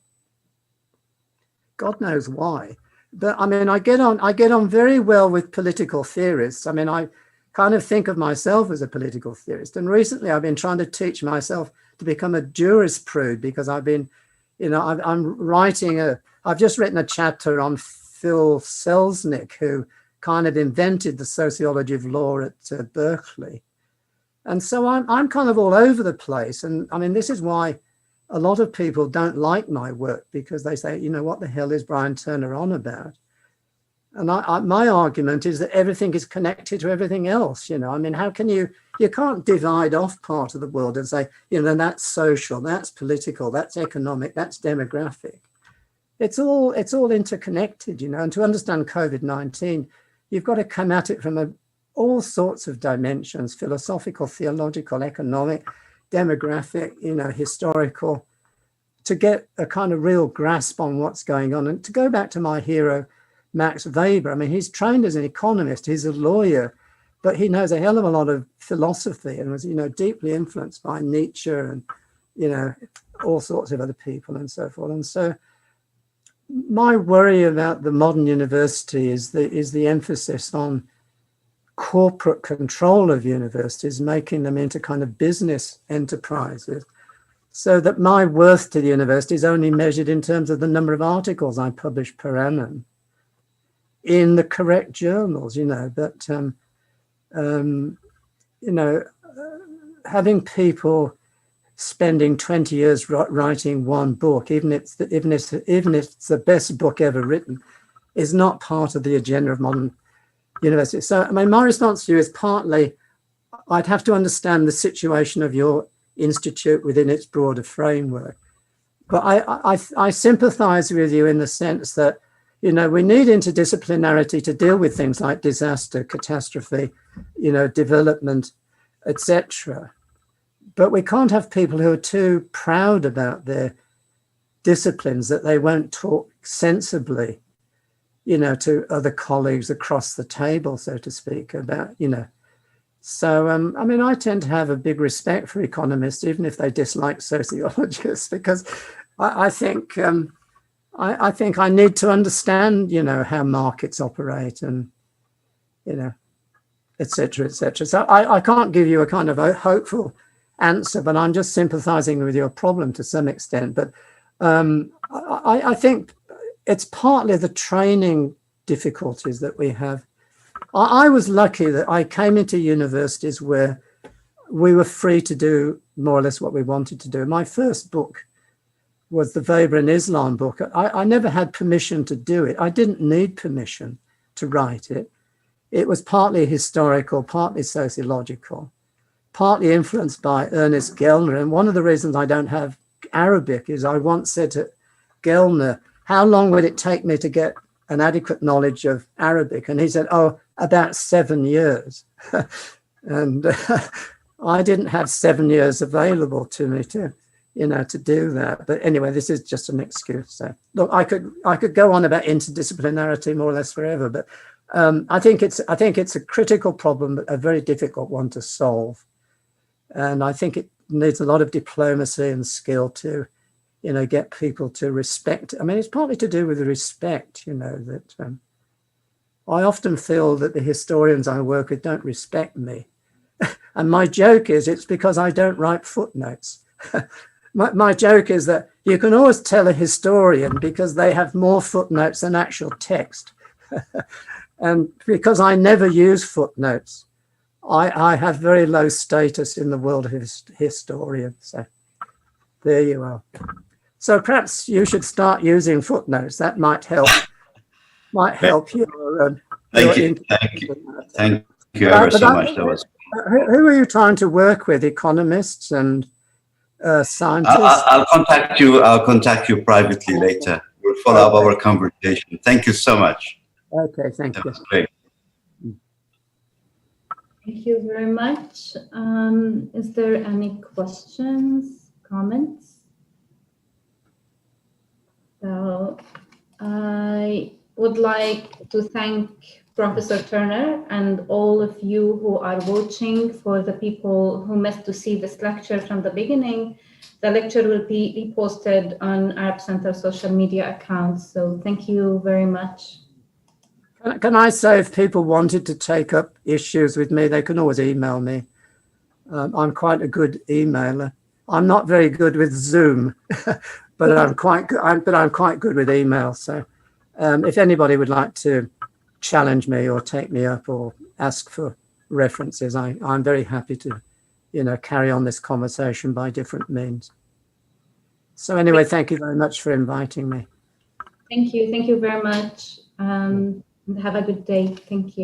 God knows why. But I mean, I get on very well with political theorists. I mean, I kind of think of myself as a political theorist. And recently I've been trying to teach myself to become a jurisprude, because I've been, you know, I've just written a chapter on Phil Selznick, who kind of invented the sociology of law at Berkeley. And so I'm kind of all over the place. And I mean, this is why a lot of people don't like my work, because they say, you know, what the hell is Bryan Turner on about? And my argument is that everything is connected to everything else. You know, I mean, how can you can't divide off part of the world and say, you know, that's social, that's political, that's economic, that's demographic. It's all interconnected, you know. And to understand COVID-19, you've got to come at it from all sorts of dimensions: philosophical, theological, economic, demographic, you know, historical, to get a kind of real grasp on what's going on. And to go back to my hero, Max Weber, I mean, he's trained as an economist, he's a lawyer, but he knows a hell of a lot of philosophy and was, you know, deeply influenced by Nietzsche and, you know, all sorts of other people and so forth. And so my worry about the modern university is the emphasis on corporate control of universities, making them into kind of business enterprises, so that my worth to the university is only measured in terms of the number of articles I publish per annum in the correct journals, you know. But you know, having people spending 20 years writing one book, even if it's the best book ever written, is not part of the agenda of modern university. So, I mean, my response to you is partly, I'd have to understand the situation of your institute within its broader framework. But I sympathize with you in the sense that, you know, we need interdisciplinarity to deal with things like disaster, catastrophe, you know, development, etc. But we can't have people who are too proud about their disciplines that they won't talk sensibly, you know, to other colleagues across the table, so to speak, about, you know. So, I mean, I tend to have a big respect for economists, even if they dislike sociologists, because I think I need to understand, you know, how markets operate and, you know, et cetera, et cetera. So I can't give you a kind of a hopeful answer, but I'm just sympathizing with your problem to some extent. But I think it's partly the training difficulties that we have. I was lucky that I came into universities where we were free to do more or less what we wanted to do. My first book was the Weber in Islam book. I never had permission to do it. I didn't need permission to write it. It was partly historical, partly sociological, partly influenced by Ernest Gellner. And one of the reasons I don't have Arabic is I once said to Gellner, how long would it take me to get an adequate knowledge of Arabic? And he said, oh, about 7 years. And I didn't have 7 years available to me to do that. But anyway, this is just an excuse. So look, I could go on about interdisciplinarity more or less forever, but I think it's a critical problem, but a very difficult one to solve. And I think it needs a lot of diplomacy and skill to, get people to respect. I mean, it's partly to do with the respect, that I often feel that the historians I work with don't respect me. And my joke is it's because I don't write footnotes. My joke is that you can always tell a historian because they have more footnotes than actual text. And because I never use footnotes, I have very low status in the world of historians. So there you are. So perhaps you should start using footnotes. That might help. Your Thank you ever so much. That was. Who are you trying to work with? Economists and scientists? I'll contact you. I'll contact you privately later. We'll follow up our conversation. Thank you so much. Okay, thank you. That was great. Thank you very much. Is there any questions, comments? So I would like to thank Professor Turner and all of you who are watching. For the people who missed to see this lecture from the beginning, the lecture will be posted on Arab Center social media accounts. So thank you very much. Can I say, if people wanted to take up issues with me, they can always email me. I'm quite a good emailer. I'm not very good with Zoom, but I'm quite good with email. So if anybody would like to challenge me or take me up or ask for references, I'm very happy to, carry on this conversation by different means. So anyway, thank you very much for inviting me. Thank you very much. Have a good day. Thank you.